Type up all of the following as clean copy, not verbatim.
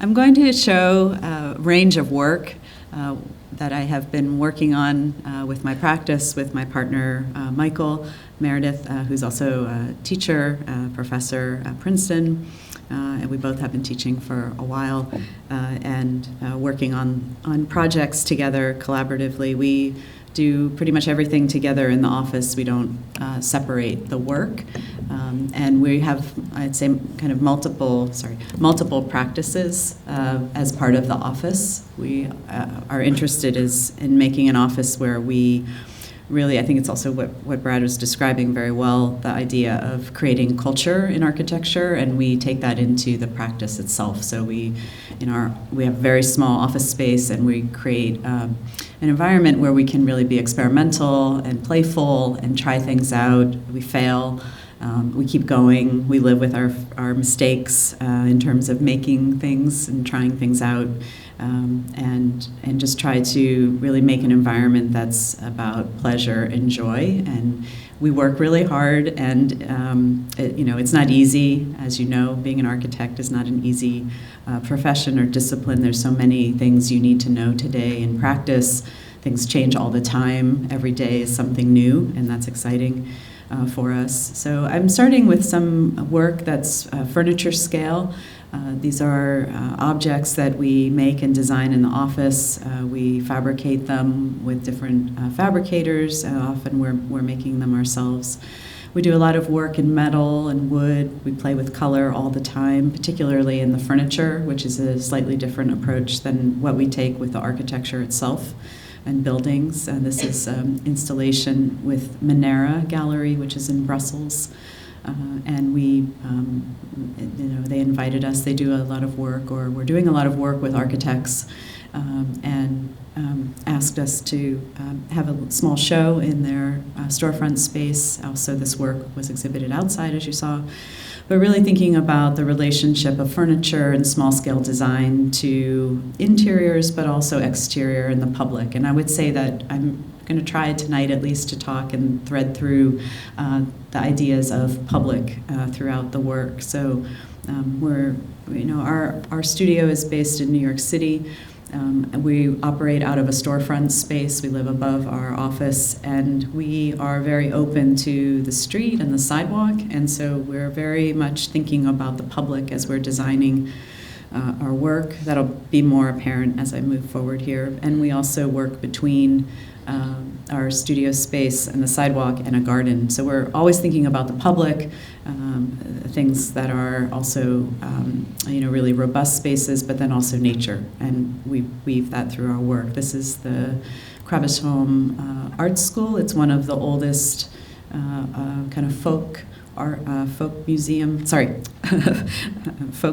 I'm going to show a range of work that I have been working on with my practice, with my partner, Michael Meredith, who's also a teacher, professor at Princeton, and we both have been teaching for a while and working on projects together collaboratively. We do pretty much everything together in the office. We don't separate the work. And we have, I'd say, kind of multiple practices as part of the office. We are interested in making an office where we really, I think it's also what Brad was describing very well, the idea of creating culture in architecture, and we take that into the practice itself. So we have very small office space, and we create an environment where we can really be experimental and playful and try things out. We fail. We keep going. We live with our mistakes in terms of making things and trying things out, and just try to really make an environment that's about pleasure and joy. And we work really hard, and it's not easy. As you know, being an architect is not an easy profession or discipline. There's so many things you need to know today in practice. Things change all the time. Every day is something new, and that's exciting for us. So I'm starting with some work that's furniture scale. These are objects that we make and design in the office. We fabricate them with different fabricators. Often we're making them ourselves. We do a lot of work in metal and wood. We play with color all the time, particularly in the furniture, which is a slightly different approach than what we take with the architecture itself and buildings. This is installation with Monera Gallery, which is in Brussels. And we, they invited us. They do a lot of work, or we're doing a lot of work with architects, and asked us to have a small show in their storefront space. Also, this work was exhibited outside, as you saw. But really thinking about the relationship of furniture and small-scale design to interiors, but also exterior and the public. And I would say that I'm going to try tonight at least to talk and thread through the ideas of public throughout the work. So our studio is based in New York City. We operate out of a storefront space. We live above our office, and we are very open to the street and the sidewalk, and so we're very much thinking about the public as we're designing our work. That'll be more apparent as I move forward here. And we also work between our studio space and the sidewalk and a garden. So we're always thinking about the public, things that are also really robust spaces, but then also nature, and we weave that through our work. This is the Krabbesholm Art School. It's one of the oldest kind of folk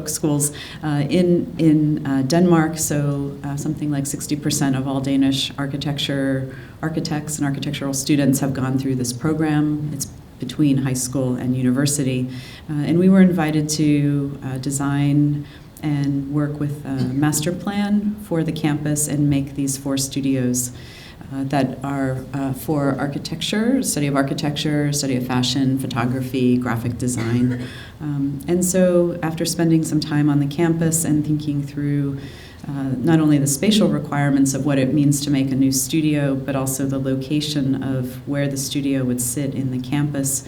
schools in Denmark. So something like 60% of all Danish architects and architectural students have gone through this program. It's between high school and university. And we were invited to design and work with a master plan for the campus and make these 4 studios that are for architecture, study of fashion, photography, graphic design. And so after spending some time on the campus and thinking through not only the spatial requirements of what it means to make a new studio, but also the location of where the studio would sit in the campus,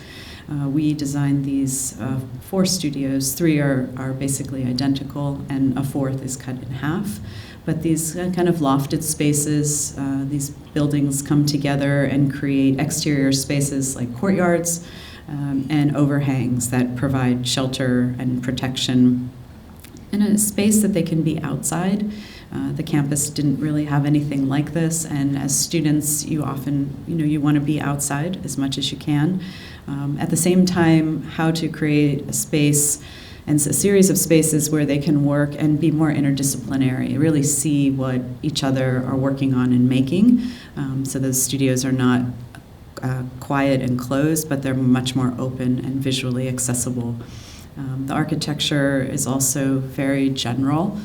we designed these 4 studios. 3 are basically identical, and a 4th is cut in half. But these kind of lofted spaces, these buildings come together and create exterior spaces like courtyards and overhangs that provide shelter and protection in a space that they can be outside. The campus didn't really have anything like this, and as students, you often, you want to be outside as much as you can. At the same time, how to create a space and a series of spaces where they can work and be more interdisciplinary, really see what each other are working on and making. So those studios are not quiet and closed, but they're much more open and visually accessible. The architecture is also very general.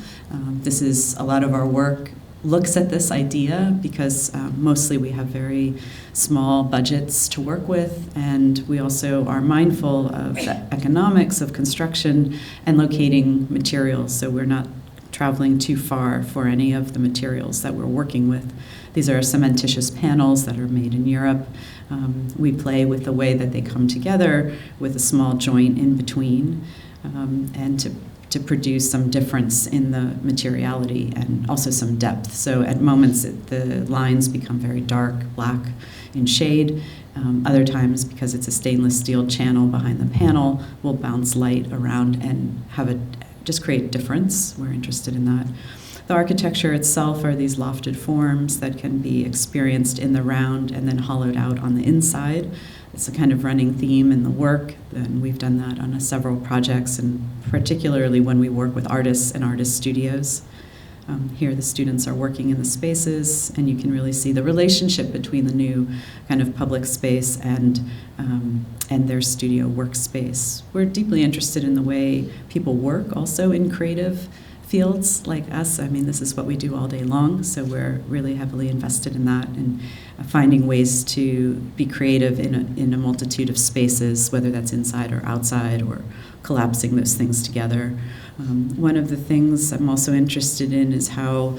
This is a lot of our work looks at this idea because mostly we have very small budgets to work with, and we also are mindful of the economics of construction and locating materials. So we're not traveling too far for any of the materials that we're working with. These are cementitious panels that are made in Europe. We play with the way that they come together with a small joint in between, and to produce some difference in the materiality and also some depth. So at moments the lines become very dark, black in shade. Other times, because it's a stainless steel channel behind the panel, we'll bounce light around and just create difference. We're interested in that. The architecture itself are these lofted forms that can be experienced in the round and then hollowed out on the inside. It's a kind of running theme in the work, and we've done that on several projects, and particularly when we work with artists and artist studios. Here the students are working in the spaces, and you can really see the relationship between the new kind of public space and their studio workspace. We're deeply interested in the way people work also in creative fields like us. I mean, this is what we do all day long, so we're really heavily invested in that and finding ways to be creative in a multitude of spaces, whether that's inside or outside, or collapsing those things together. One of the things I'm also interested in is how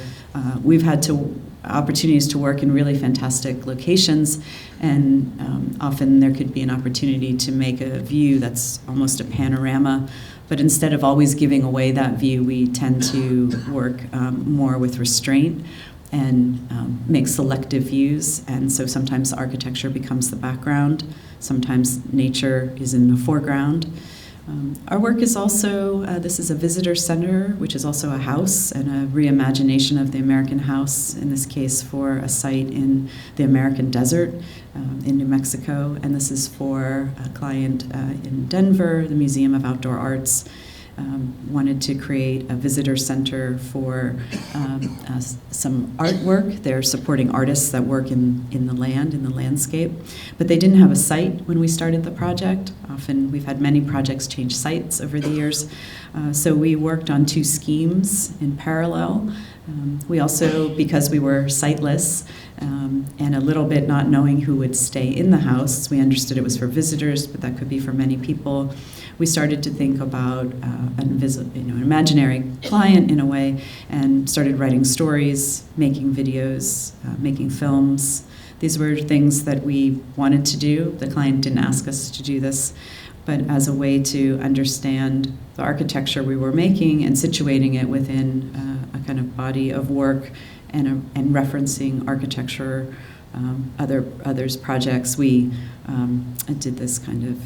we've had opportunities to work in really fantastic locations, and often there could be an opportunity to make a view that's almost a panorama. But instead of always giving away that view, we tend to work more with restraint and make selective views. And so sometimes architecture becomes the background. Sometimes nature is in the foreground. Our work is also, this is a visitor center, which is also a house and a reimagination of the American house, in this case for a site in the American desert in New Mexico. And this is for a client in Denver, the Museum of Outdoor Arts. Wanted to create a visitor center for some artwork. They're supporting artists that work in the land, in the landscape. But they didn't have a site when we started the project. Often we've had many projects change sites over the years. So we worked on 2 schemes in parallel. We also, because we were siteless and a little bit not knowing who would stay in the house, we understood it was for visitors, but that could be for many people. We started to think about an imaginary client in a way, and started writing stories, making videos, making films. These were things that we wanted to do. The client didn't ask us to do this, but as a way to understand the architecture we were making and situating it within a kind of body of work and referencing architecture, others' projects. We did this kind of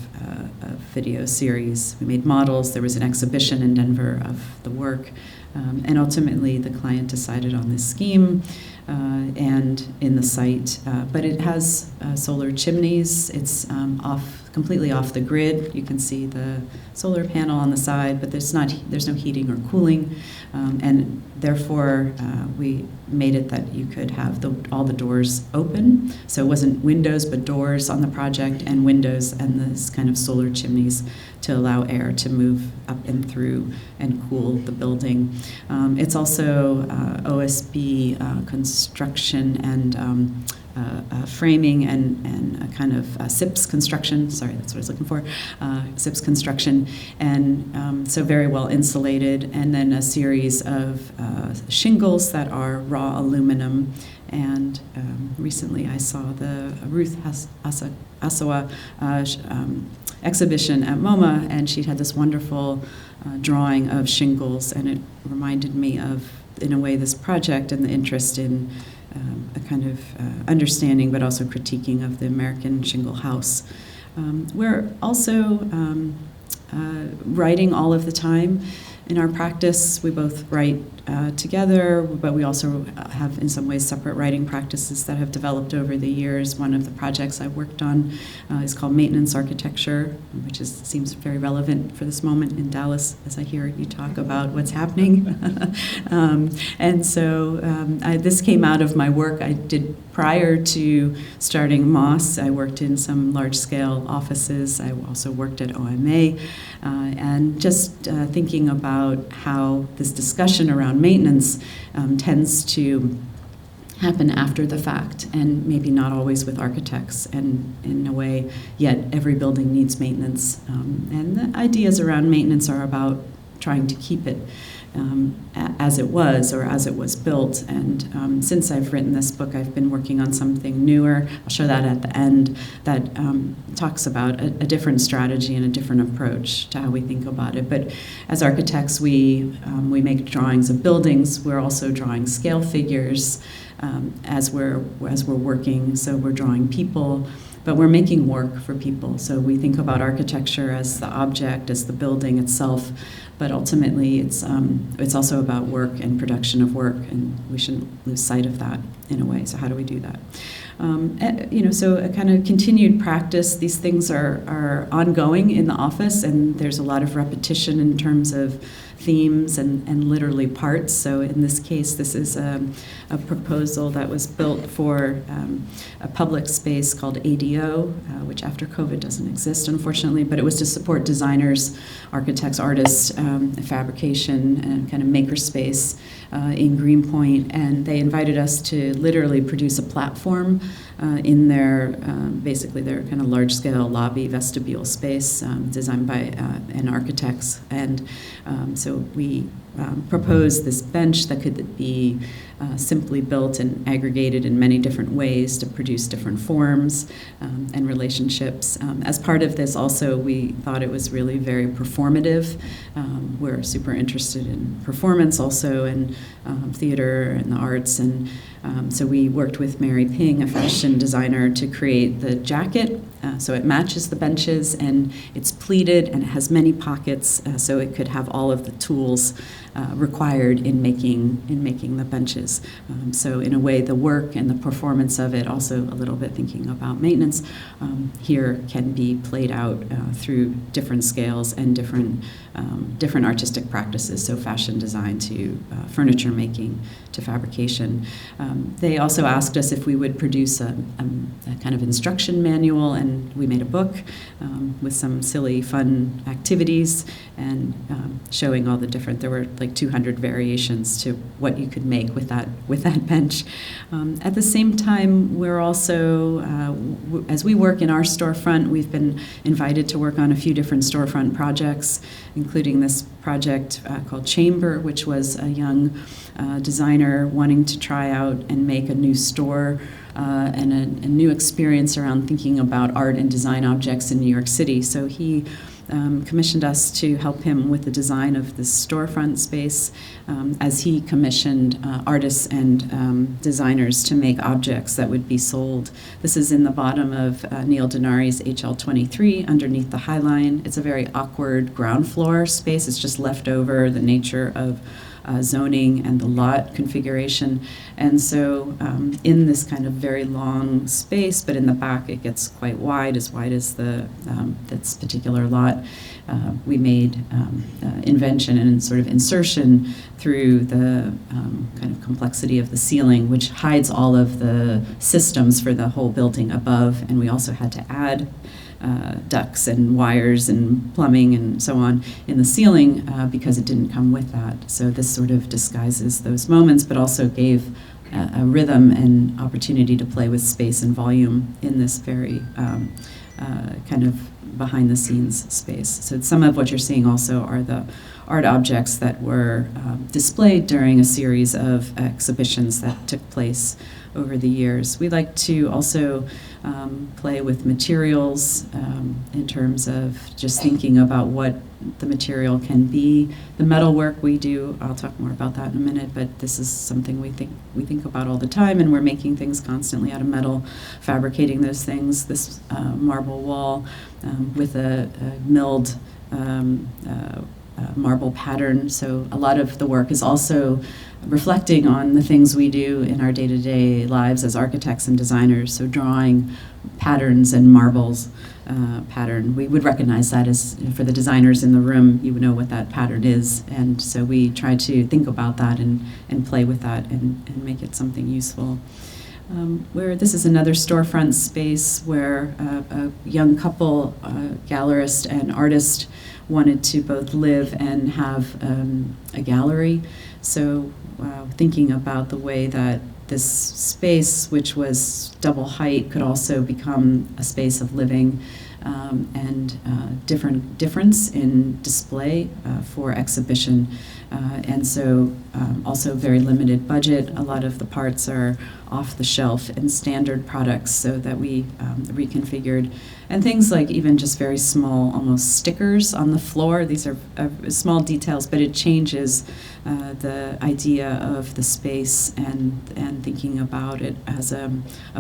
video series. We made models. There was an exhibition in Denver of the work. And ultimately, the client decided on this scheme and in the site. But it has solar chimneys. It's completely off the grid. You can see the solar panel on the side, but there's no heating or cooling. And therefore, we made it that you could have all the doors open. So it wasn't windows, but doors on the project, and windows and this kind of solar chimneys to allow air to move up and through and cool the building. It's also OSB construction and framing and a kind of SIPS construction. Sorry, that's what I was looking for. SIPS construction, and so very well insulated. And then a series of shingles that are raw aluminum. And recently I saw the Ruth Asawa exhibition at MoMA, and she had this wonderful drawing of shingles, and it reminded me of, in a way, this project and the interest in a kind of understanding but also critiquing of the American shingle house. We're also writing all of the time. In our practice, we both write together, but we also have, in some ways, separate writing practices that have developed over the years. One of the projects I worked on is called Maintenance Architecture, which seems very relevant for this moment in Dallas, as I hear you talk about what's happening. And so this came out of my work I did prior to starting Moss. I worked in some large-scale offices. I also worked at OMA, and just thinking about how this discussion around maintenance tends to happen after the fact, and maybe not always with architects, and in a way, yet every building needs maintenance. And the ideas around maintenance are about trying to keep it as it was, or as it was built. And since I've written this book, I've been working on something newer. I'll show that at the end, that talks about a different strategy and a different approach to how we think about it. But as architects, we make drawings of buildings. We're also drawing scale figures as we're working. So we're drawing people, but we're making work for people. So we think about architecture as the object, as the building itself, but ultimately it's also about work and production of work, and we shouldn't lose sight of that in a way. So how do we do that? So a kind of continued practice. These things are ongoing in the office, and there's a lot of repetition in terms of themes and literally parts. So in this case, this is a proposal that was built for a public space called ADO, which after COVID doesn't exist, unfortunately, but it was to support designers, architects, artists, fabrication, and kind of maker space in Greenpoint. And they invited us to literally produce a platform in their, basically their kind of large-scale lobby vestibule space designed by an architects. And so we proposed this bench that could be simply built and aggregated in many different ways to produce different forms and relationships. As part of this also, we thought it was really very performative. We're super interested in performance also, and theater and the arts, and so we worked with Mary Ping, a fashion designer, to create the jacket. So it matches the benches, and it's pleated, and it has many pockets, so it could have all of the tools required in making the benches. So in a way, the work and the performance of it, also a little bit thinking about maintenance, here can be played out through different scales and different artistic practices. So fashion design to furniture making to fabrication. They also asked us if we would produce a kind of instruction manual, and we made a book with some silly, fun activities and showing all the different. There were like 200 variations to what you could make with that bench. At the same time, we're also, as we work in our storefront, we've been invited to work on a few different storefront projects, including this project called Chamber, which was a young designer wanting to try out and make a new store and a new experience around thinking about art and design objects in New York City. So he commissioned us to help him with the design of this storefront space as he commissioned artists and designers to make objects that would be sold. This is in the bottom of Neil Denari's HL23 underneath the High Line. It's a very awkward ground floor space. It's just left over the nature of zoning and the lot configuration. And so in this kind of very long space, but in the back it gets quite wide as this particular lot. We made invention and sort of insertion through the kind of complexity of the ceiling, which hides all of the systems for the whole building above. And we also had to add ducts and wires and plumbing and so on in the ceiling because it didn't come with that. So this sort of disguises those moments, but also gave a rhythm and opportunity to play with space and volume in this very kind of behind-the-scenes space. So some of what you're seeing also are the art objects that were displayed during a series of exhibitions that took place over the years. We like to also play with materials in terms of just thinking about what the material can be. The metal work we do, I'll talk more about that in a minute, but this is something we think about all the time, and we're making things constantly out of metal, fabricating those things. This marble wall with a milled marble pattern. So a lot of the work is also reflecting on the things we do in our day-to-day lives as architects and designers. So drawing patterns and marbles pattern. We would recognize that as, for the designers in the room, you would know what that pattern is. And so we try to think about that and play with that and make it something useful. Where this is another storefront space where a young couple, gallerist and artist, wanted to both live and have a gallery. So thinking about the way that this space, which was double height, could also become a space of living. and difference in display for exhibition. And so also very limited budget. A lot of the parts are off the shelf and standard products, so that we reconfigured. And things like even just very small, almost stickers on the floor. These are small details, but it changes the idea of the space and thinking about it as a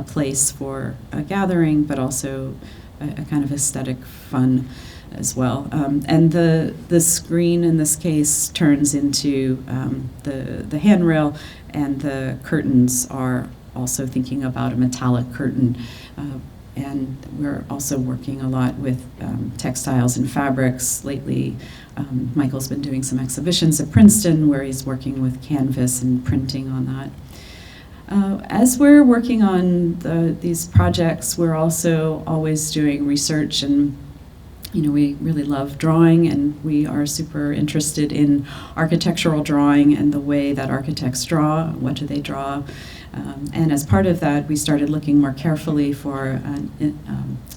place for a gathering, but also a kind of aesthetic fun as well. And the screen in this case turns into the handrail, and the curtains are also thinking about a metallic curtain. And we're also working a lot with textiles and fabrics. Lately, Michael's been doing some exhibitions at Princeton where he's working with canvas and printing on that. As we're working on these projects, we're also always doing research, and we really love drawing, and we are super interested in architectural drawing and the way that architects draw. What do they draw? And as part of that, we started looking more carefully for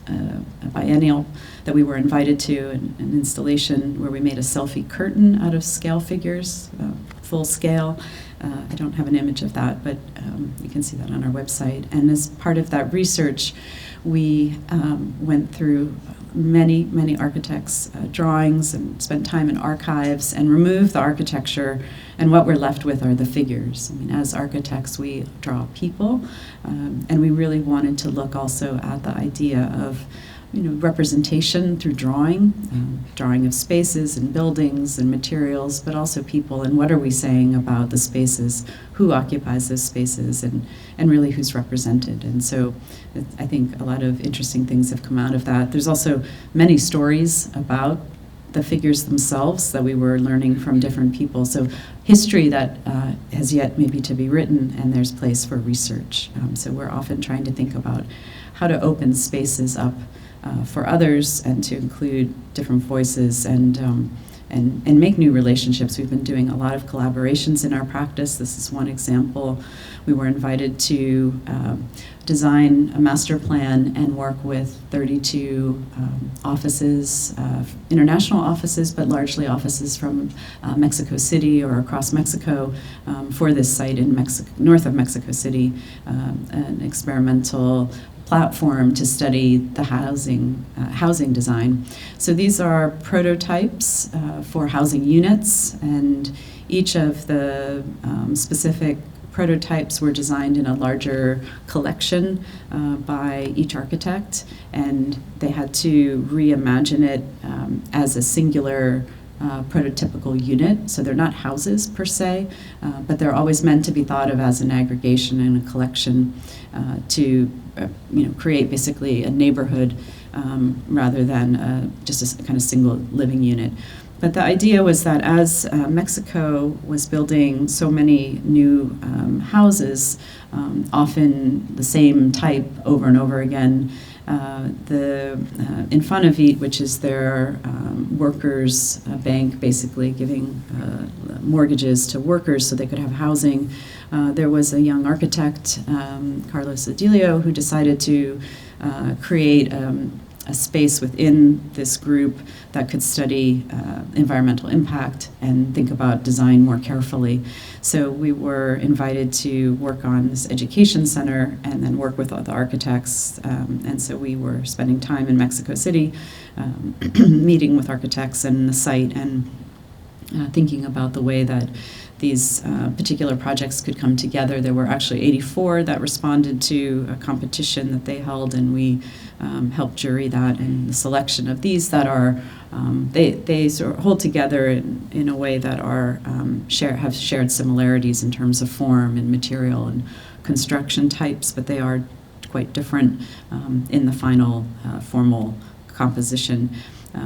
a biennial that we were invited to, an installation where we made a selfie curtain out of scale figures, full scale. I don't have an image of that, but you can see that on our website. And as part of that research, we went through many architects' drawings and spent time in archives and removed the architecture, and what we're left with are the figures. I mean, as architects, we draw people, and we really wanted to look also at the idea of representation through drawing, drawing of spaces and buildings and materials, but also people, and what are we saying about the spaces, who occupies those spaces, and really who's represented. And so I think a lot of interesting things have come out of that. There's also many stories about the figures themselves that we were learning from different people. So history that has yet maybe to be written, and there's place for research. So we're often trying to think about how to open spaces up for others and to include different voices and make new relationships. We've been doing a lot of collaborations in our practice. This is one example. We were invited to design a master plan and work with 32 offices, international offices, but largely offices from Mexico City or across Mexico for this site in north of Mexico City, an experimental platform to study the housing design. So these are prototypes for housing units, and each of the specific prototypes were designed in a larger collection by each architect, and they had to reimagine it as a singular prototypical unit. So they're not houses per se, but they're always meant to be thought of as an aggregation and a collection to create basically a neighborhood rather than just a kind of single living unit. But the idea was that as Mexico was building so many new houses, often the same type over and over again, the Infonavit, which is their workers' bank, basically giving mortgages to workers so they could have housing. There was a young architect, Carlos Adilio, who decided to create a space within this group that could study environmental impact and think about design more carefully. So we were invited to work on this education center and then work with all the architects. And so we were spending time in Mexico City, meeting with architects and the site, and thinking about the way that these particular projects could come together. There were actually 84 that responded to a competition that they held, and we helped jury that, and the selection of these that are, they sort of hold together in a way that are have shared similarities in terms of form and material and construction types, but they are quite different in the final formal composition.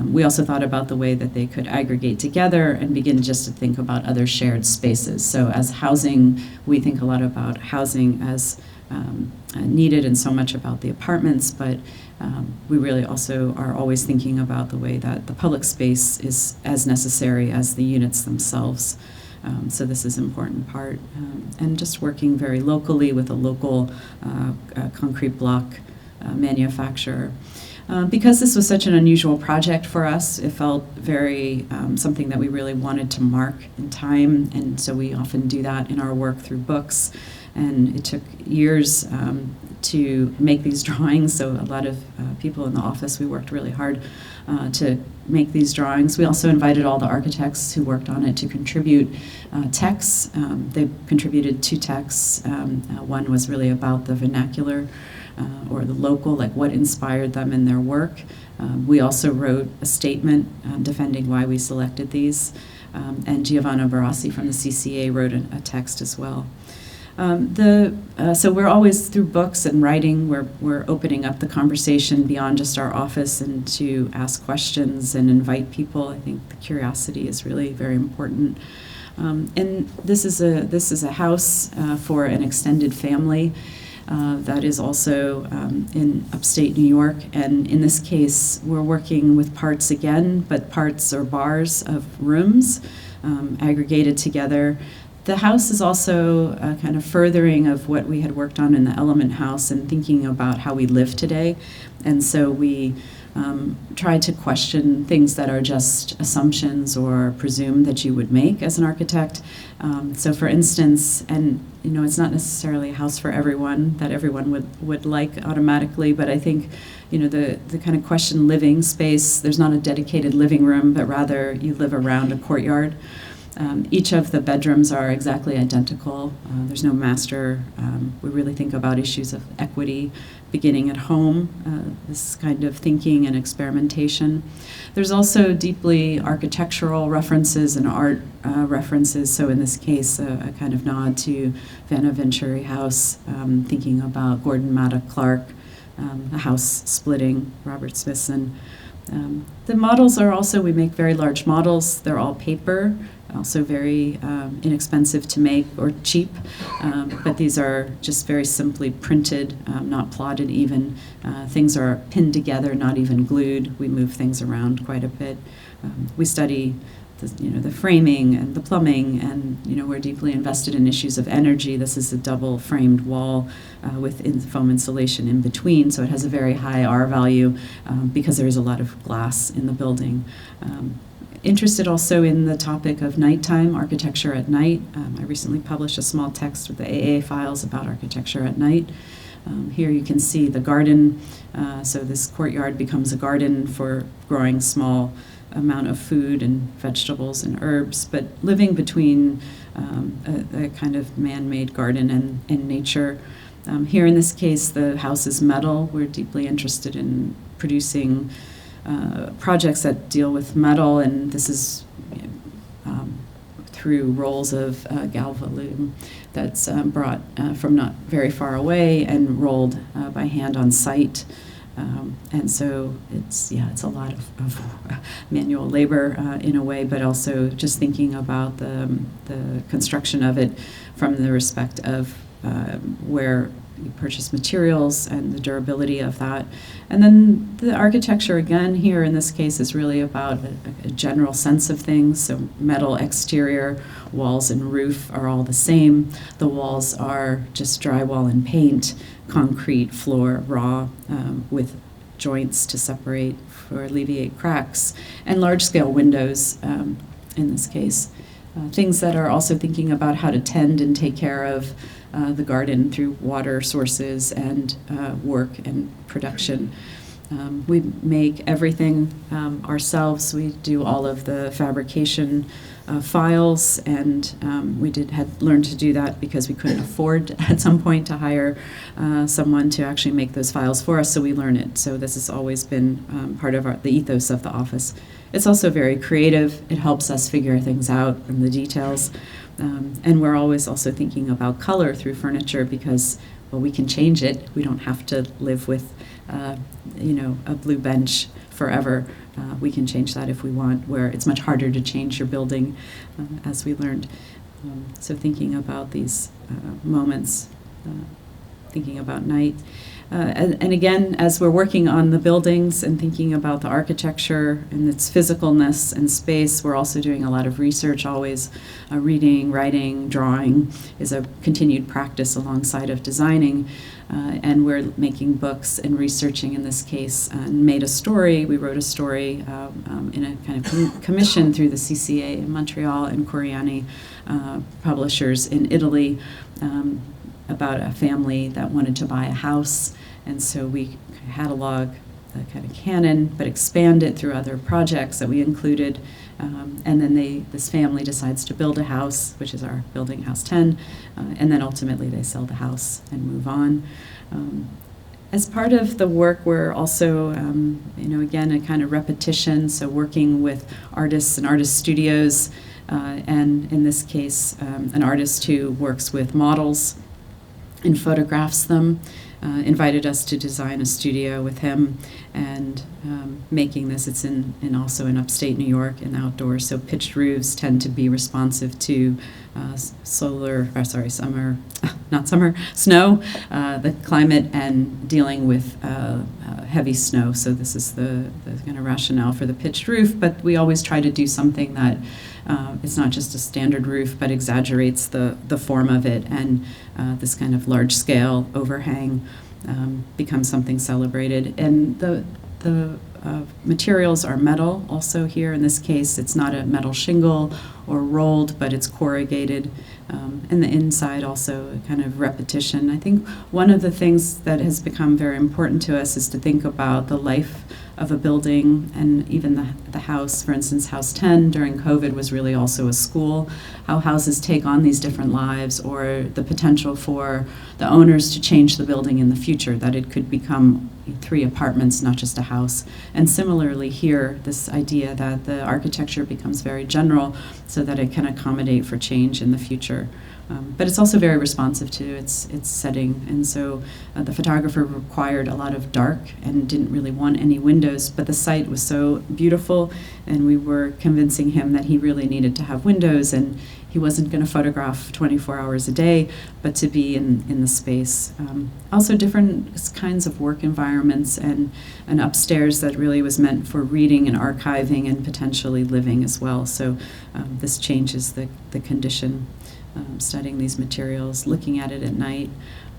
We also thought about the way that they could aggregate together and begin just to think about other shared spaces. So as housing, we think a lot about housing as needed and so much about the apartments, but we really also are always thinking about the way that the public space is as necessary as the units themselves. So this is an important part. And just working very locally with a local concrete block manufacturer. Because this was such an unusual project for us, it felt very something that we really wanted to mark in time, and so we often do that in our work through books. And it took years to make these drawings, so a lot of people in the office, we worked really hard to make these drawings. We also invited all the architects who worked on it to contribute texts. They contributed 2 texts. One was really about the vernacular or the local, like what inspired them in their work. We also wrote a statement defending why we selected these. And Giovanna Barassi from the CCA wrote a text as well. So we're always, through books and writing, we're opening up the conversation beyond just our office and to ask questions and invite people. I think the curiosity is really very important. And this is a house for an extended family that is also in upstate New York. And in this case, we're working with parts again, but parts or bars of rooms aggregated together. The house is also a kind of furthering of what we had worked on in the Element House and thinking about how we live today. And so we tried to question things that are just assumptions or presume that you would make as an architect. So for instance, and it's not necessarily a house for everyone that everyone would like automatically, but I think the kind of question living space, there's not a dedicated living room, but rather you live around a courtyard. Each of the bedrooms are exactly identical. There's no master. We really think about issues of equity beginning at home, this kind of thinking and experimentation. There's also deeply architectural references and art references. So in this case, a kind of nod to Vanna Venturi House, thinking about Gordon Matta Clark, a house splitting, Robert Smithson. The models are also, we make very large models. They're all paper, also very inexpensive to make or cheap, but these are just very simply printed, not plotted even. Things are pinned together, not even glued. We move things around quite a bit. We study the framing and the plumbing, and we're deeply invested in issues of energy. This is a double framed wall with foam insulation in between, so it has a very high R value because there is a lot of glass in the building. Interested also in the topic of nighttime, architecture at night. I recently published a small text with the AA files about architecture at night. Here you can see the garden. So this courtyard becomes a garden for growing small amount of food and vegetables and herbs, but living between a kind of man-made garden and nature. Here in this case, the house is metal. We're deeply interested in producing projects that deal with metal, and this is through rolls of galvalume that's brought from not very far away and rolled by hand on site. And so it's a lot of manual labor in a way, but also just thinking about the construction of it from the respect of where you purchase materials and the durability of that. And then the architecture, again, here in this case, is really about a general sense of things. So metal exterior, walls and roof are all the same. The walls are just drywall and paint, concrete floor, raw, with joints to separate or alleviate cracks, and large-scale windows in this case. Things that are also thinking about how to tend and take care of the garden through water sources and work and production. We make everything ourselves. We do all of the fabrication files, and we had learned to do that because we couldn't afford at some point to hire someone to actually make those files for us, so we learn it. So this has always been part of the ethos of the office. It's also very creative. It helps us figure things out and the details. And we're always also thinking about color through furniture because, well, we can change it. We don't have to live with, a blue bench forever. We can change that if we want, where it's much harder to change your building, as we learned. So thinking about these moments, thinking about night. And again, as we're working on the buildings and thinking about the architecture and its physicalness and space, we're also doing a lot of research, always reading, writing, drawing is a continued practice alongside of designing. and we're making books and researching in this case, and made a story. We wrote a story in a kind of commission through the CCA in Montreal and Coriani publishers in Italy about a family that wanted to buy a house. And so we catalog the kind of canon, but expand it through other projects that we included. And then this family decides to build a house, which is our building, House 10, and then ultimately they sell the house and move on. As part of the work, we're also, again, a kind of repetition, so working with artists and artist studios, and in this case, an artist who works with models and photographs them, invited us to design a studio with him, and making this. It's also in upstate New York and outdoors, so pitched roofs tend to be responsive to snow, the climate, and dealing with heavy snow. So this is the kind of rationale for the pitched roof, but we always try to do something that it's not just a standard roof, but exaggerates the form of it, and this kind of large-scale overhang becomes something celebrated. And the materials are metal also here. In this case, it's not a metal shingle or rolled, but it's corrugated. And the inside also a kind of repetition. I think one of the things that has become very important to us is to think about the life of a building, and even the house. For instance, House 10 during COVID was really also a school. How houses take on these different lives, or the potential for the owners to change the building in the future, that it could become 3 apartments, not just a house. And similarly here, this idea that the architecture becomes very general so that it can accommodate for change in the future. But it's also very responsive to its setting. And so the photographer required a lot of dark and didn't really want any windows, but the site was so beautiful, and we were convincing him that he really needed to have windows, and he wasn't going to photograph 24 hours a day, but to be in the space. Also different kinds of work environments, and an upstairs that really was meant for reading and archiving and potentially living as well. So this changes the condition. Studying these materials, looking at it at night.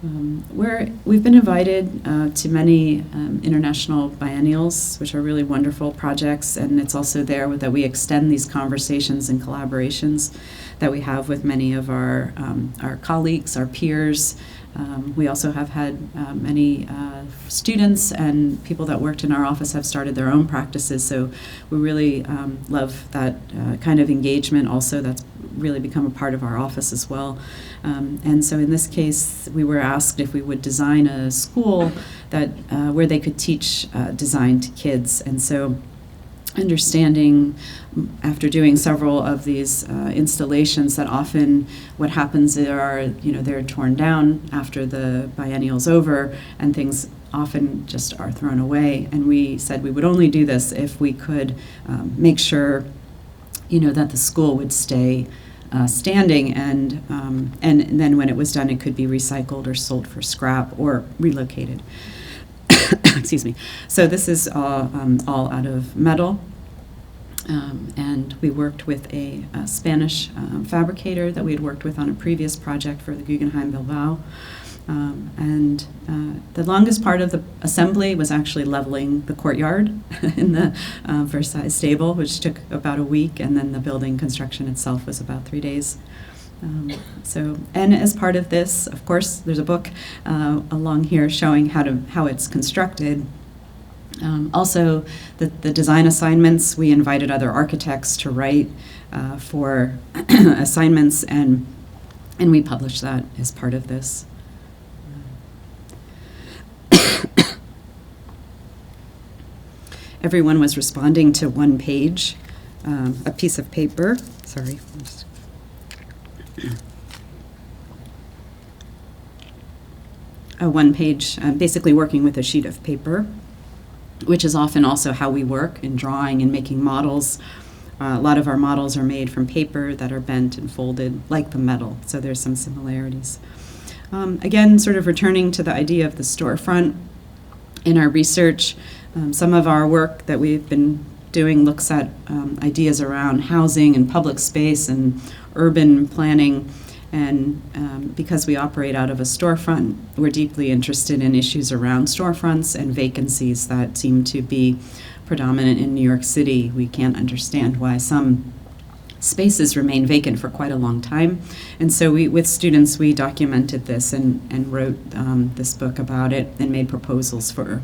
We've been invited to many international biennials, which are really wonderful projects, and it's also there that we extend these conversations and collaborations that we have with many of our colleagues, our peers. We also have had many students and people that worked in our office have started their own practices, so we really love that kind of engagement also. That's really become a part of our office as well. And so in this case, we were asked if we would design a school that where they could teach design to kids. And so understanding, after doing several of these installations, that often what happens they're torn down after the biennial's over, and things often just are thrown away. And we said we would only do this if we could make sure that the school would stay standing, and then when it was done, it could be recycled or sold for scrap or relocated. Excuse me. So this is all out of metal, and we worked with a Spanish fabricator that we had worked with on a previous project for the Guggenheim Bilbao. And the longest part of the assembly was actually leveling the courtyard in the Versailles stable, which took about a week, and then the building construction itself was about 3 days. And as part of this, of course, there's a book along here showing how it's constructed. Also, the design assignments, we invited other architects to write for assignments, and we published that as part of this. Everyone was responding to one page, a piece of paper. Sorry. One page, basically working with a sheet of paper, which is often also how we work in drawing and making models. A lot of our models are made from paper that are bent and folded like the metal, so there's some similarities. Again, sort of returning to the idea of the storefront in our research, some of our work that we've been doing looks at ideas around housing and public space and urban planning, And because we operate out of a storefront, we're deeply interested in issues around storefronts and vacancies that seem to be predominant in New York City. We can't understand why some spaces remain vacant for quite a long time. And so with students, we documented this and wrote this book about it and made proposals for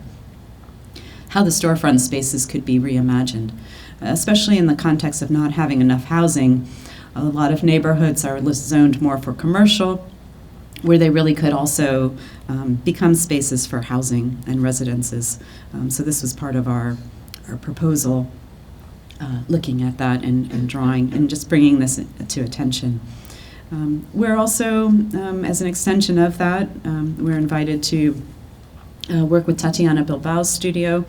how the storefront spaces could be reimagined, especially in the context of not having enough housing. A lot of neighborhoods are zoned more for commercial, where they really could also become spaces for housing and residences. So this was part of our proposal, looking at that and drawing and just bringing this to attention. We're also, as an extension of that, we're invited to work with Tatiana Bilbao's studio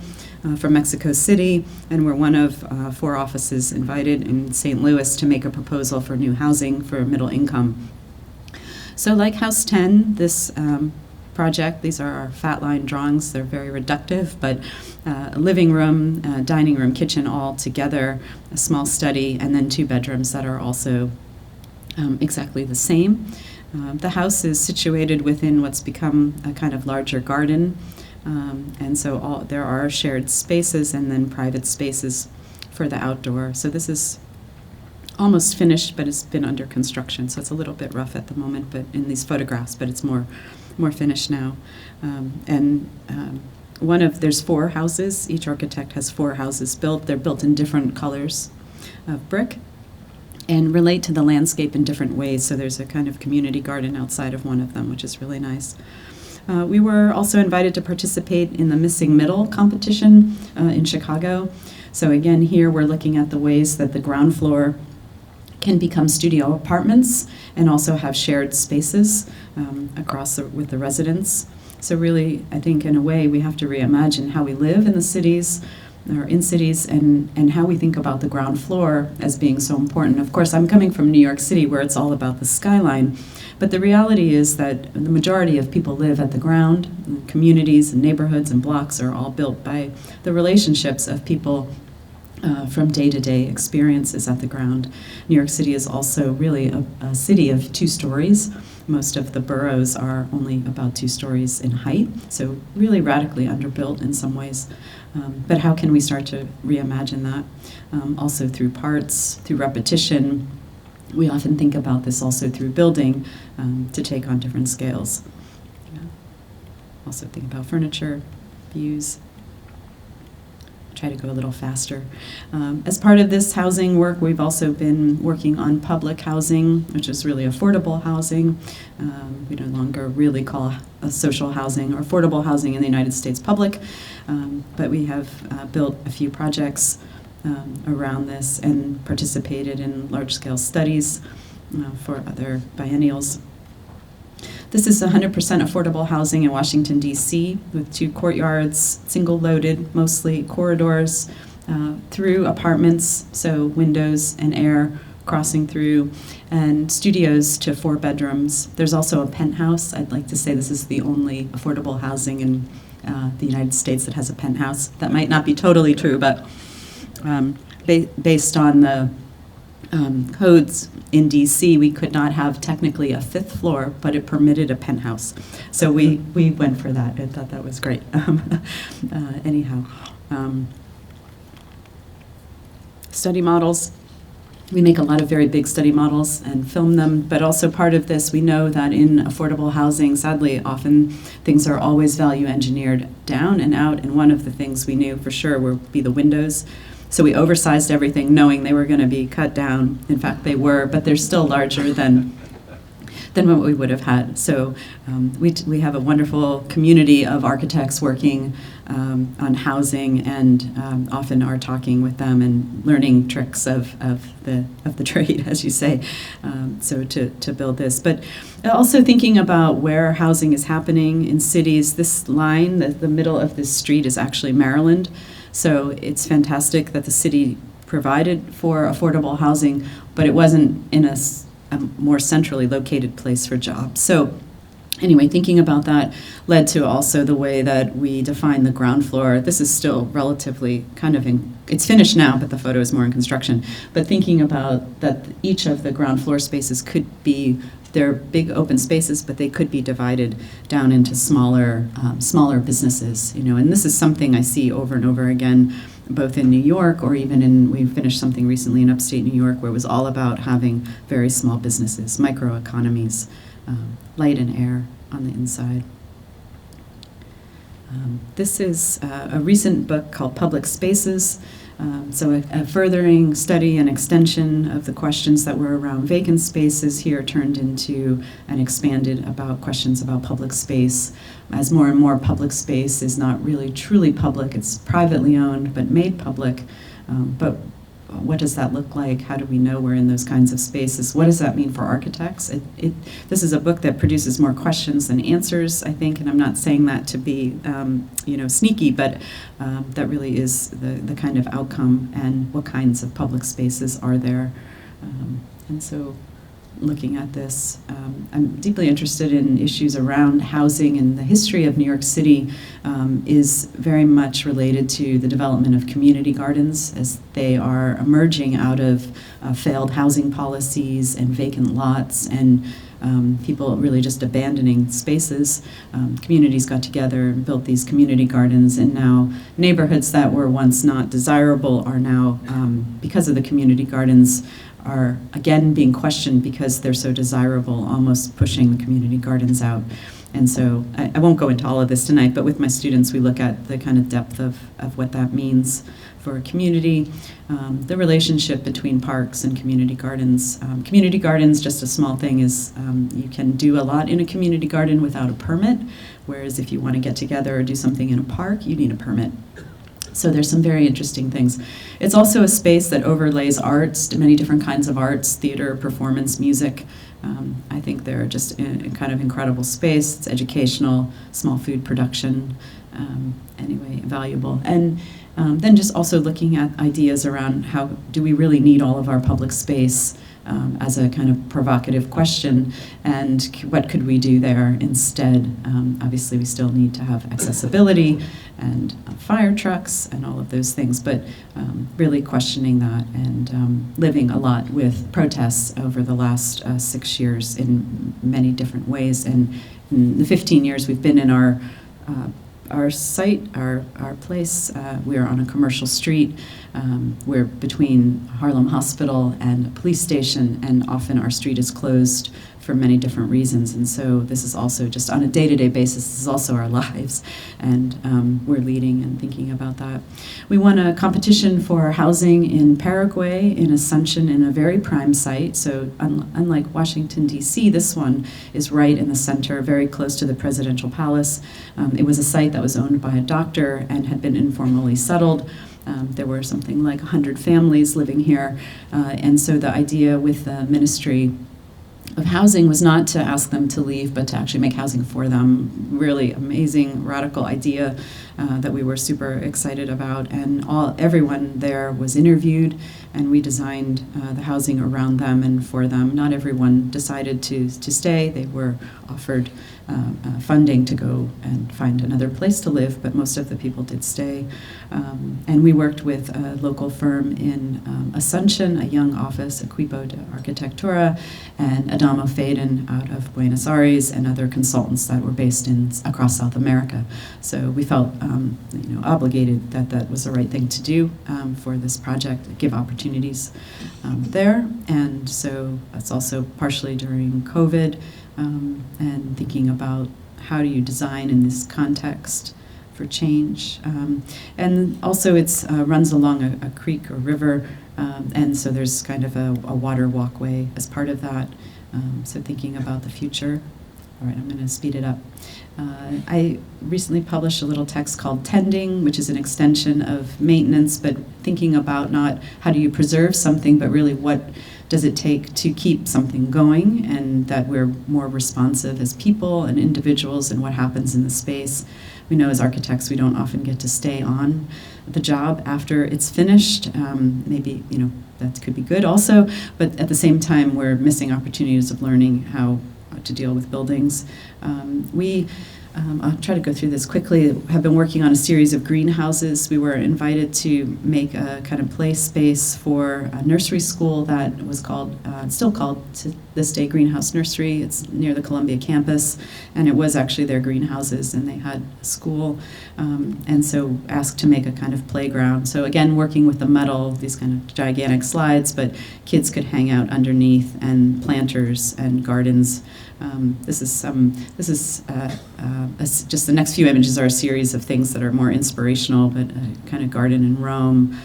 from Mexico City, and we're one of 4 offices invited in St. Louis to make a proposal for new housing for middle income. So like House 10, this project, these are our fat line drawings. They're very reductive, but a living room, dining room, kitchen all together, a small study, and then 2 bedrooms that are also exactly the same. The house is situated within what's become a kind of larger garden, and so there are shared spaces and then private spaces for the outdoor. So this is almost finished, but it's been under construction, so it's a little bit rough at the moment, but in these photographs, but it's more finished now. There's 4 houses. Each architect has 4 houses built. They're built in different colors of brick and relate to the landscape in different ways. So there's a kind of community garden outside of one of them, which is really nice. We were also invited to participate in the Missing Middle competition in Chicago. So again, here we're looking at the ways that the ground floor can become studio apartments and also have shared spaces with the residents. So really, I think in a way we have to reimagine how we live in the cities or in cities and how we think about the ground floor as being so important. Of course, I'm coming from New York City where it's all about the skyline, but the reality is that the majority of people live at the ground. Communities and neighborhoods and blocks are all built by the relationships of people from day-to-day experiences at the ground. New York City is also really a city of 2 stories. Most of the boroughs are only about 2 stories in height, so really radically underbuilt in some ways. But how can we start to reimagine that? Also through parts, through repetition. We often think about this also through building to take on different scales. Also think about furniture, views. Try to go a little faster. As part of this housing work, we've also been working on public housing, which is really affordable housing. We no longer really call social housing or affordable housing in the United States public, but we have built a few projects around this and participated in large-scale studies for other biennials. This is 100% affordable housing in Washington, D.C., with 2 courtyards, single-loaded, mostly corridors through apartments, so windows and air crossing through, and studios to 4 bedrooms. There's also a penthouse. I'd like to say this is the only affordable housing in the United States that has a penthouse. That might not be totally true, but based on the codes in D.C., we could not have technically a 5th floor, but it permitted a penthouse. So we went for that. I thought that was great. Anyhow, study models. We make a lot of very big study models and film them, but also part of this, we know that in affordable housing, sadly, often things are always value engineered down and out, and one of the things we knew for sure would be the windows. So we oversized everything knowing they were going to be cut down. In fact, they were, but they're still larger than what we would have had. So we have a wonderful community of architects working on housing and often are talking with them and learning tricks of the trade, as you say, so to build this. But also thinking about where housing is happening in cities. This line, the middle of this street is actually Maryland. So it's fantastic that the city provided for affordable housing, but it wasn't in a more centrally located place for jobs. So Anyway, thinking about that led to also the way that we define the ground floor. This is still relatively it's finished now, but the photo is more in construction. But thinking about that each of the ground floor spaces could be, they're big open spaces, but they could be divided down into smaller businesses, and this is something I see over and over again, both in New York or even we finished something recently in upstate New York where it was all about having very small businesses, microeconomies, light and air on the inside. This is a recent book called Public Spaces. So a furthering study and extension of the questions that were around vacant spaces here turned into and expanded about questions about public space. As more and more public space is not really truly public, it's privately owned but made public. But what does that look like? How do we know we're in those kinds of spaces? What does that mean for architects? This is a book that produces more questions than answers, I think, and I'm not saying that to be sneaky, but that really is the kind of outcome and what kinds of public spaces are there. And so looking at this, I'm deeply interested in issues around housing, and the history of New York City is very much related to the development of community gardens as they are emerging out of failed housing policies and vacant lots and people really just abandoning spaces. Communities got together and built these community gardens, and now neighborhoods that were once not desirable are now, because of the community gardens, are again being questioned because they're so desirable, almost pushing the community gardens out. And so I won't go into all of this tonight, but with my students we look at the kind of depth of what that means for a community, the relationship between parks and community gardens. Community gardens, just a small thing, is you can do a lot in a community garden without a permit, whereas if you want to get together or do something in a park, you need a permit. So there's some very interesting things. It's also a space that overlays arts, many different kinds of arts, theater, performance, music. I think they're just a kind of incredible space. It's educational, small food production, anyway, valuable. And then just also looking at ideas around how do we really need all of our public space as a kind of provocative question, and what could we do there instead? Obviously, we still need to have accessibility and fire trucks and all of those things, but really questioning that and living a lot with protests over the last 6 years in many different ways. And in the 15 years we've been in our site, our place, we are on a commercial street. We're between Harlem Hospital and a police station, and often our street is closed for many different reasons. And so this is also just on a day-to-day basis, this is also our lives. And we're leading and thinking about that. We won a competition for housing in Paraguay, in Ascension, in a very prime site. So unlike Washington, D.C., this one is right in the center, very close to the presidential palace. It was a site that was owned by a doctor and had been informally settled. There were something like 100 families living here. And so the idea with the Ministry of Housing was not to ask them to leave, but to actually make housing for them. Really amazing, radical idea that we were super excited about. And everyone there was interviewed, and we designed the housing around them and for them. Not everyone decided to stay. They were offered funding to go and find another place to live, but most of the people did stay. And we worked with a local firm in Ascension, a young office, Equipo de Arquitectura, and Adamo Faden out of Buenos Aires, and other consultants that were based across South America. So we felt obligated that was the right thing to do for this project, give opportunities there. And so that's also partially during COVID, and thinking about how do you design in this context for change. And also it runs along a creek or river, and so there's kind of a water walkway as part of that. So thinking about the future. All right, I'm going to speed it up. I recently published a little text called Tending, which is an extension of maintenance, but thinking about not how do you preserve something, but really what does it take to keep something going, and that we're more responsive as people and individuals and what happens in the space. We know as architects we don't often get to stay on the job after it's finished. Maybe, that could be good also, but at the same time we're missing opportunities of learning how to deal with buildings. I'll try to go through this quickly. Have been working on a series of greenhouses. We were invited to make a kind of play space for a nursery school that was called, it's still called to this day, Greenhouse Nursery. It's near the Columbia campus, and it was actually their greenhouses, and they had a school, and so asked to make a kind of playground. So again, working with the metal, these kind of gigantic slides, but kids could hang out underneath, and planters and gardens. Just the next few images are a series of things that are more inspirational, but a kind of garden in Rome,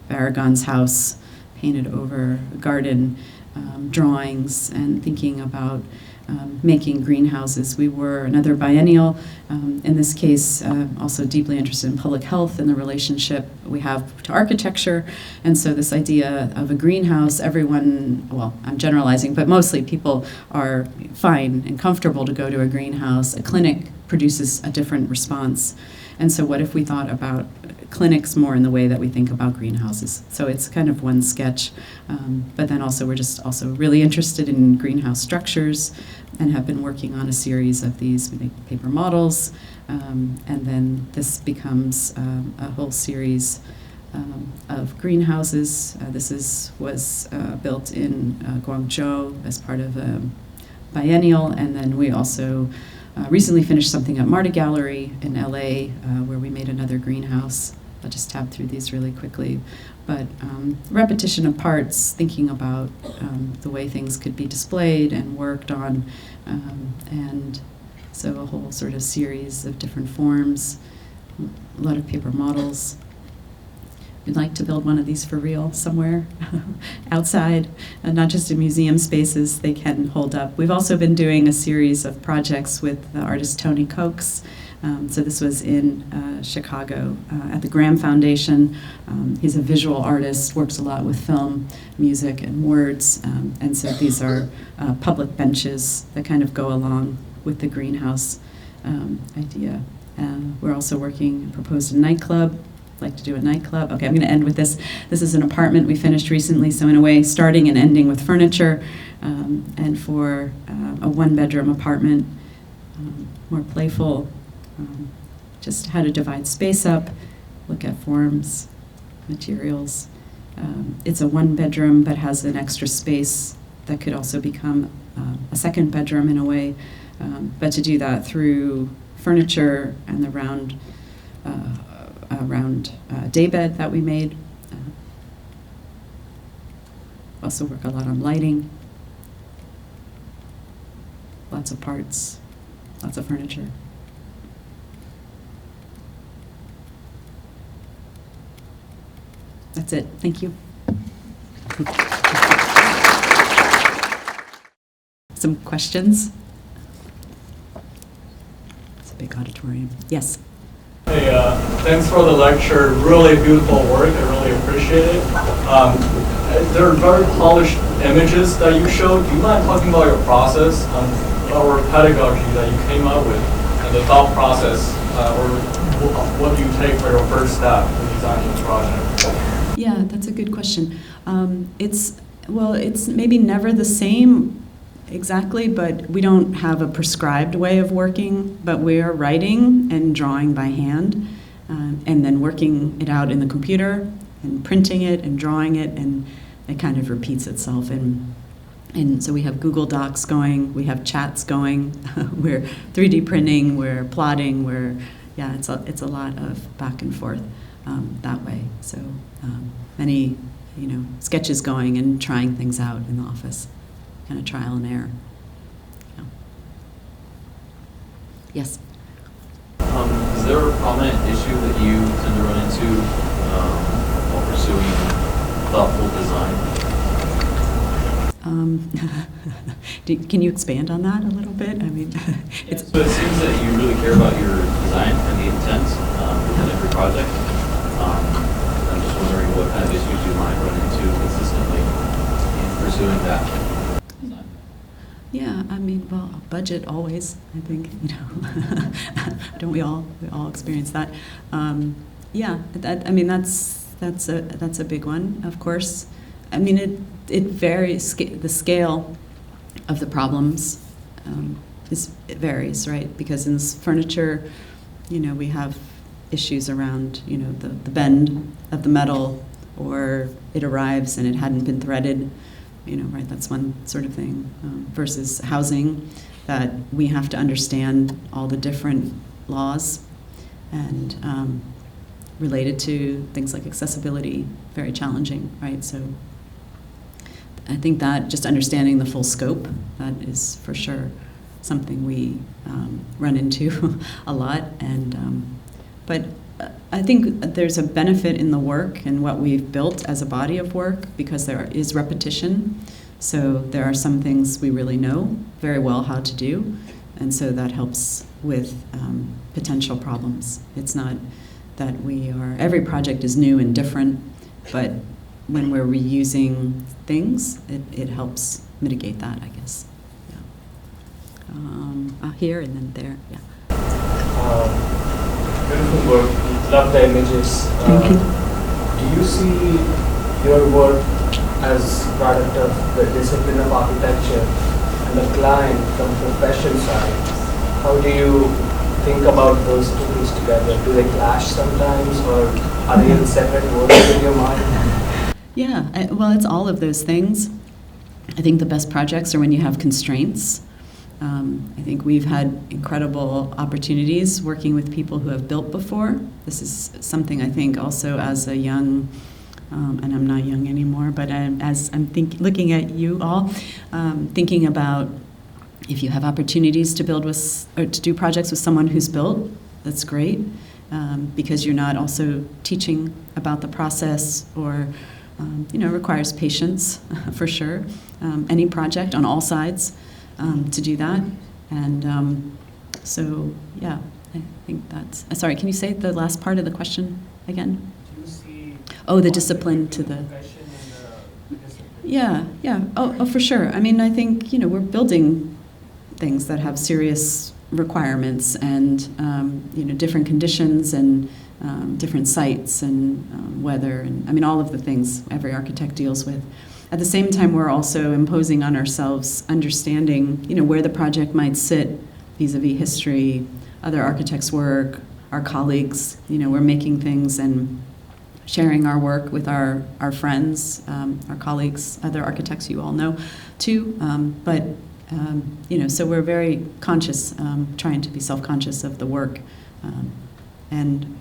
Barragan's house painted over, a garden, drawings, and thinking about making greenhouses. We were another biennial, in this case, also deeply interested in public health and the relationship we have to architecture. And so this idea of a greenhouse, everyone, well, I'm generalizing, but mostly people are fine and comfortable to go to a greenhouse. A clinic produces a different response. And so what if we thought about clinics more in the way that we think about greenhouses? So it's kind of one sketch, but then also we're just also really interested in greenhouse structures and have been working on a series of these. We make paper models, and then this becomes a whole series of greenhouses. This was built in Guangzhou as part of a biennial, and then we also recently finished something at Marta Gallery in LA where we made another greenhouse. I'll just tab through these really quickly. But repetition of parts, thinking about the way things could be displayed and worked on. And so a whole sort of series of different forms, a lot of paper models. We'd like to build one of these for real somewhere outside, not just in museum spaces. They can hold up. We've also been doing a series of projects with the artist Tony Coates. So this was in Chicago at the Graham Foundation. He's a visual artist, works a lot with film, music, and words. And so these are public benches that kind of go along with the greenhouse idea. We're also proposed a nightclub. Like to do a nightclub. Okay, I'm going to end with this. This is an apartment we finished recently, so in a way, starting and ending with furniture, and for a one-bedroom apartment, more playful, just how to divide space up, look at forms, materials. It's a one-bedroom, but has an extra space that could also become a second bedroom in a way, but to do that through furniture and the round daybed that we made. Also work a lot on lighting. Lots of parts, lots of furniture. That's it. Thank you. Some questions? It's a big auditorium. Yes. Hey, thanks for the lecture. Really beautiful work. I really appreciate it. There are very polished images that you showed. Do you mind talking about your process or pedagogy that you came up with and the thought process, or what do you take for your first step in designing this project? Yeah, that's a good question. It's maybe never the same exactly, but we don't have a prescribed way of working, but we are writing and drawing by hand, and then working it out in the computer and printing it and drawing it, and it kind of repeats itself. And so we have Google Docs going, we have chats going, we're 3D printing, we're plotting, it's a lot of back and forth that way. So many, sketches going and trying things out in the office. Kind of trial and error. Yeah. Yes? Is there a prominent issue that you tend to run into while pursuing thoughtful design? Can you expand on that a little bit? I mean, so it seems that you really care about your design and the intent within every project. I'm just wondering what kind of issues you might run into consistently in pursuing that. Yeah, I mean, budget always, I think, don't we all experience that? That's a big one, of course. I mean, it varies, the scale of the problems it varies, right? Because in furniture, we have issues around, the bend of the metal, or it arrives and it hadn't been threaded, right? That's one sort of thing. Versus housing, that we have to understand all the different laws and related to things like accessibility, very challenging, right? So I think that just understanding the full scope, that is for sure something we run into a lot. And but I think there's a benefit in the work and what we've built as a body of work, because there is repetition. So there are some things we really know very well how to do, and so that helps with potential problems. It's not that every project is new and different, but when we're reusing things, it helps mitigate that, I guess. Yeah. Here and then there, yeah. Beautiful work. Love the images. Thank you. Do you see your work as product of the discipline of architecture and the client from profession side? How do you think about those two things together? Do they clash sometimes, or are they in separate worlds in your mind? Yeah, well, it's all of those things. I think the best projects are when you have constraints. I think we've had incredible opportunities working with people who have built before. This is something I think also as a young, and I'm not young anymore, but as I'm looking at you all, thinking about if you have opportunities to build with or to do projects with someone who's built, that's great, because you're not also teaching about the process, or requires patience for sure. Any project on all sides to do that, and so yeah, I think that's. Sorry, can you say the last part of the question again? Do you see the discipline to the. profession and the discipline? Yeah. Oh, for sure. I mean, I think we're building things that have serious requirements and different conditions and different sites and weather, and I mean all of the things every architect deals with. At the same time, we're also imposing on ourselves understanding, where the project might sit vis-a-vis history, other architects' work, our colleagues. We're making things and sharing our work with our friends, our colleagues, other architects you all know, too. So we're very conscious, trying to be self-conscious of the work. And,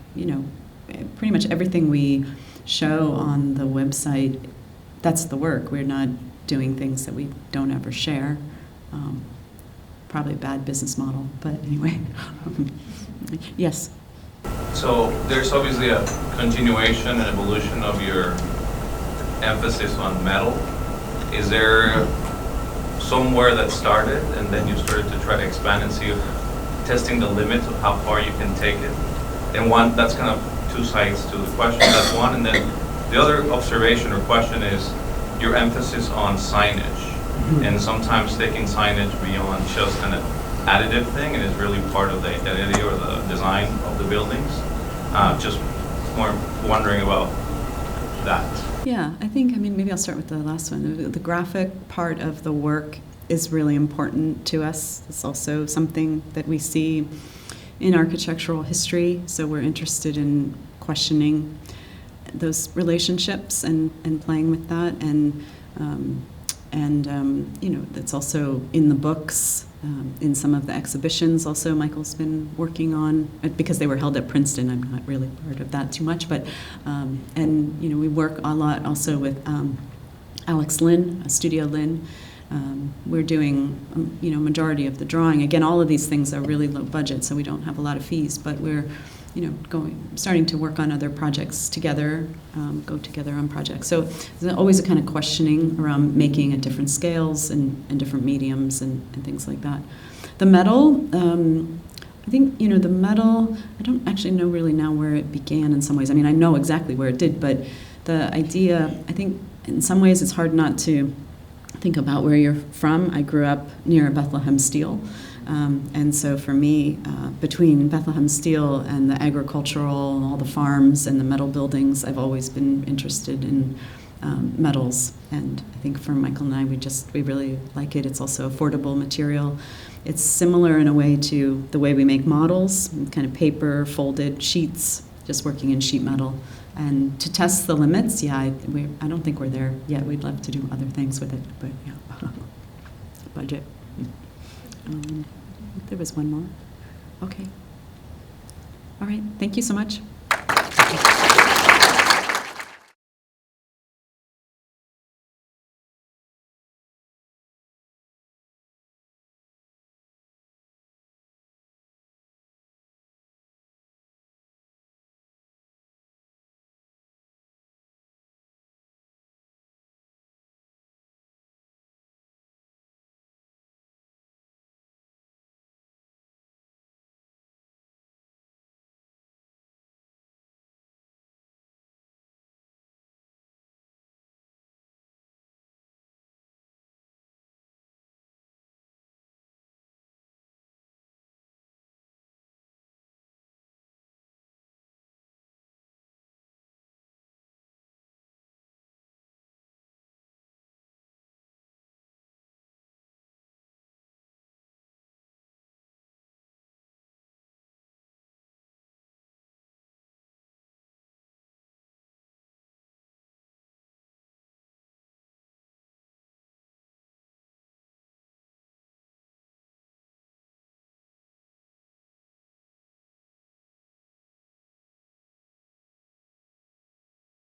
pretty much everything we show on the website, that's the work. We're not doing things that we don't ever share. Probably a bad business model, but anyway. Yes? So there's obviously a continuation and evolution of your emphasis on metal. Is there somewhere that started and then you started to try to expand and see if testing the limits of how far you can take it? And one, that's kind of two sides to the question. That's one. And then the other observation or question is your emphasis on signage, and sometimes taking signage beyond just an additive thing and is really part of the identity or the design of the buildings. Just more wondering about that. Yeah, I think, maybe I'll start with the last one. The graphic part of the work is really important to us. It's also something that we see in architectural history, so we're interested in questioning those relationships and playing with that, and that's also in the books, in some of the exhibitions. Also, Michael's been working on, because they were held at Princeton. I'm not really part of that too much, but we work a lot also with Alex Lynn, Studio Lynn. We're doing majority of the drawing. Again, all of these things are really low budget, so we don't have a lot of fees, but we're starting to work on other projects together, go together on projects. So there's always a kind of questioning around making at different scales and different mediums and things like that. The metal, I think, the metal, I don't actually know really now where it began in some ways. I know exactly where it did, but the idea, I think in some ways it's hard not to think about where you're from. I grew up near Bethlehem Steel. And so for me, between Bethlehem Steel and the agricultural and all the farms and the metal buildings, I've always been interested in metals. And I think for Michael and I, we really like it. It's also affordable material. It's similar in a way to the way we make models, kind of paper, folded sheets, just working in sheet metal. And to test the limits, yeah, I don't think we're there yet. We'd love to do other things with it, but yeah, budget. There was one more. Okay. All right, thank you so much.